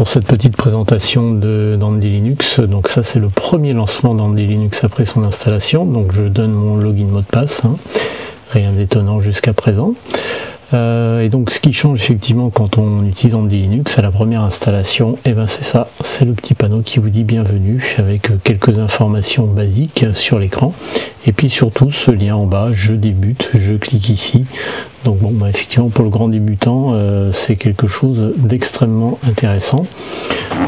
pour cette petite présentation d'Andy Linux. Donc ça c'est le premier lancement d'Andy Linux après son installation. Donc je donne mon login mot de passe, hein. Rien d'étonnant jusqu'à présent. Et donc ce qui change effectivement quand on utilise Andy Linux à la première installation, et ben c'est ça, c'est le petit panneau qui vous dit bienvenue avec quelques informations basiques sur l'écran. Et puis surtout ce lien en bas, je débute, je clique ici. Donc bon, bah effectivement pour le grand débutant, c'est quelque chose d'extrêmement intéressant.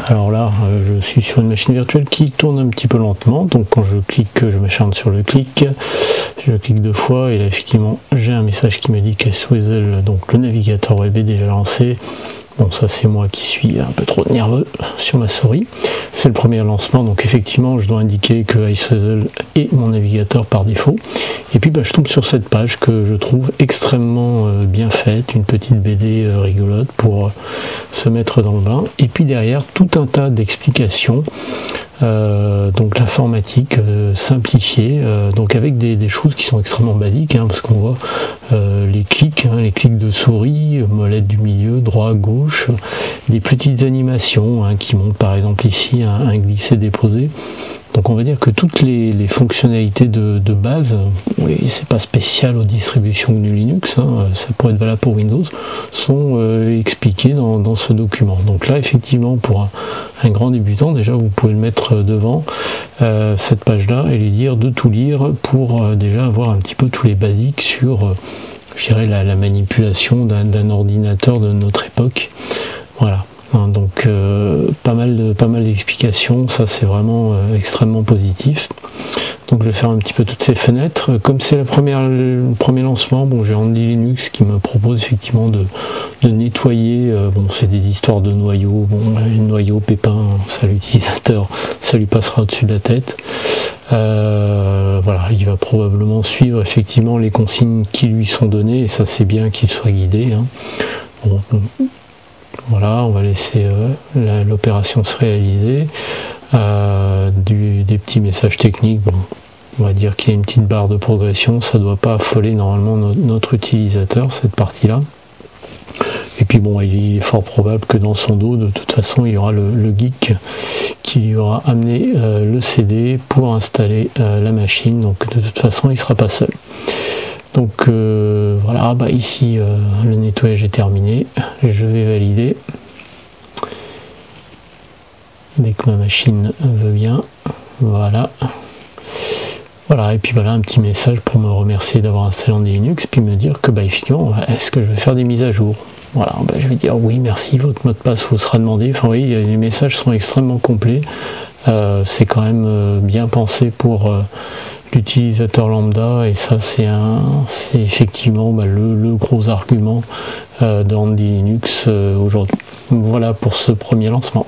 Alors là, je suis sur une machine virtuelle qui tourne un petit peu lentement. Donc quand je clique, je m'acharne sur le clic. Je clique 2 fois et là effectivement j'ai un message qui me dit qu'Swazel, donc le navigateur web est déjà lancé. Bon, ça c'est moi qui suis un peu trop nerveux sur ma souris. C'est le premier lancement, donc effectivement je dois indiquer que Iceweasel est mon navigateur par défaut. Et puis bah, je tombe sur cette page que je trouve extrêmement bien faite, une petite BD rigolote pour se mettre dans le bain. Et puis derrière tout un tas d'explications. Donc l'informatique simplifiée, donc avec des choses qui sont extrêmement basiques, hein, parce qu'on voit les clics de souris, molette du milieu, droit, gauche, des petites animations hein, qui montrent par exemple ici un glisser-déposer. Donc on va dire que toutes les fonctionnalités de base, oui, c'est pas spécial aux distributions GNU Linux, hein, ça pourrait être valable pour Windows, sont expliquées dans ce document. Donc là effectivement pour un grand débutant, déjà vous pouvez le mettre devant cette page là et lui dire de tout lire pour déjà avoir un petit peu tous les basiques sur je dirais la manipulation d'un ordinateur de notre époque. Voilà. Donc pas mal d'explications, ça c'est vraiment extrêmement positif. Donc je vais faire un petit peu toutes ces fenêtres. Comme c'est le premier lancement, bon, j'ai Andy Linux qui me propose effectivement de nettoyer, bon c'est des histoires de noyaux, bon les noyaux pépins, ça l'utilisateur, ça lui passera au-dessus de la tête. Voilà, il va probablement suivre effectivement les consignes qui lui sont données, et ça c'est bien qu'il soit guidé. Hein. Bon, voilà, on va laisser l'opération se réaliser. Des petits messages techniques, bon, on va dire qu'il y a une petite barre de progression, ça ne doit pas affoler normalement notre utilisateur, cette partie-là. Et puis bon, il est fort probable que dans son dos, de toute façon, il y aura le geek qui lui aura amené le CD pour installer la machine, donc de toute façon, il ne sera pas seul. Donc voilà, bah ici le nettoyage est terminé, je vais valider dès que ma machine veut bien. Voilà, et puis voilà un petit message pour me remercier d'avoir installé Andy Linux, puis me dire que bah effectivement, est-ce que je vais faire des mises à jour. Voilà, bah, je vais dire oui, merci, votre mot de passe vous sera demandé. Enfin oui, les messages sont extrêmement complets, c'est quand même bien pensé pour l'utilisateur lambda, et ça c'est effectivement bah, le gros argument d'Andy Linux aujourd'hui. Voilà pour ce premier lancement.